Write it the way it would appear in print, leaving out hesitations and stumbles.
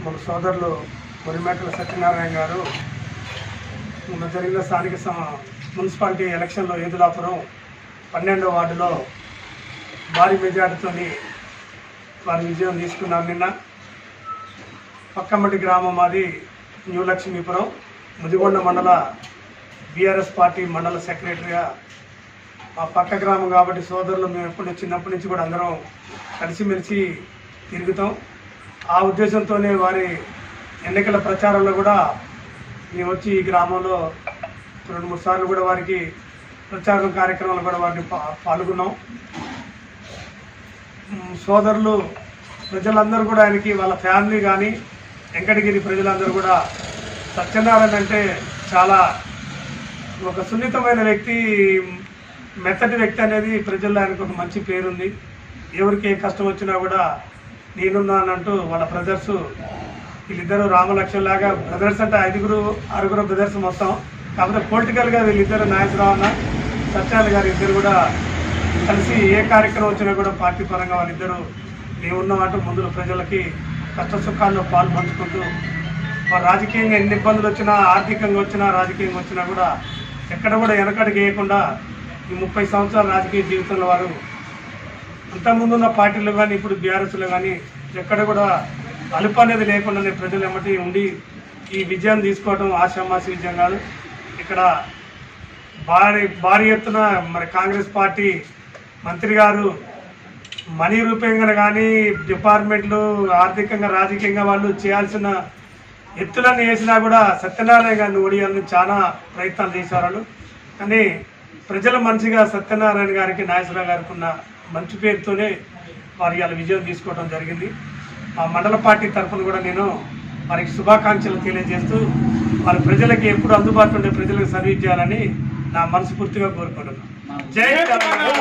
మన సోదరులు మురిమేకల సత్యనారాయణ గారు మొన్న జరిగిన స్థానిక మున్సిపాలిటీ ఎలక్షన్లో ఏదులాపురం 12వ వార్డులో భారీ మెజార్టీతో వారి విజయం తీసుకున్నారు. నిన్న పక్కమ్మటి గ్రామం మాది న్యూ లక్ష్మీపురం ముదిగొండ మండల బీఆర్ఎస్ పార్టీ మండల సెక్రటరీగా మా పక్క గ్రామం కాబట్టి సోదరులు మేము చిన్నప్పటి నుంచి కూడా అందరం కలిసిమెలిసి తిరుగుతాం. ఆ ఉద్దేశంతోనే వారి ఎన్నికల ప్రచారంలో కూడా మేము వచ్చి ఈ గ్రామంలో 2-3 సార్లు కూడా వారికి ప్రచారం కార్యక్రమాలు కూడా వారిని పాల్గొన్నాం. సోదరులు ప్రజలందరూ కూడా ఆయనకి వాళ్ళ ఫ్యామిలీ కానీ వెంకటగిరి ప్రజలందరూ కూడా సత్యనారాయణ అంటే చాలా ఒక సున్నితమైన వ్యక్తి, మెత్తటి వ్యక్తి అనేది ప్రజల్లో ఆయనకు ఒక మంచి పేరుంది. ఎవరికి ఏ కష్టం వచ్చినా కూడా నేనున్నానంటూ వాళ్ళ బ్రదర్స్ వీళ్ళిద్దరూ రామలక్ష్మణ్ లాగా బ్రదర్స్ అంటే 5-6 బ్రదర్స్ మొత్తం. కాకపోతే పొలిటికల్గా వీళ్ళిద్దరు నాగేశ్వరరావు సత్యాల గారు ఇద్దరు కూడా కలిసి ఏ కార్యక్రమం వచ్చినా కూడా పార్టీ పరంగా వాళ్ళిద్దరూ మేమున్నామంటూ ముందు ప్రజలకి కష్ట సుఖాల్లో పాలు పంచుకుంటూ వారు రాజకీయంగా ఎన్ని ఇబ్బందులు వచ్చినా, ఆర్థికంగా వచ్చినా, రాజకీయంగా వచ్చినా కూడా ఎక్కడ కూడా వెనకడుగు వేయకుండా ఈ 30 సంవత్సరాల రాజకీయ జీవితంలో వారు అంతకుముందున్న పార్టీలు కానీ ఇప్పుడు బీఆర్ఎస్లో కానీ ఎక్కడ కూడా అలుపు అనేది లేకుండానే ప్రజలు ఎమ్మటి ఉండి ఈ విజయం తీసుకోవడం ఆషామాషి విజయం కాదు. ఇక్కడ భారీ ఎత్తున మరి కాంగ్రెస్ పార్టీ మంత్రి గారు మనీ రూపంగా కానీ డిపార్ట్మెంట్లు ఆర్థికంగా రాజకీయంగా వాళ్ళు చేయాల్సిన ఎత్తులన్నీ వేసినా కూడా సత్యనారాయణ గారిని ఓడియాలని చాలా ప్రయత్నాలు చేసేవాళ్ళు. కానీ ప్రజల మంచిగా సత్యనారాయణ గారికి నాగేశ్వరరావు గారికి ఉన్న మంచి పేరుతోనే వారి ఇవాళ విజయం తీసుకోవడం జరిగింది. మా మండల పార్టీ తరఫున కూడా నేను వారికి శుభాకాంక్షలు తెలియజేస్తూ వారి ప్రజలకి ఎప్పుడు అందుబాటులో ఉండే ప్రజలకు సర్వీస్ చేయాలని నా మనస్ఫూర్తిగా కోరుకుంటున్నాను. జై తెలంగాణ.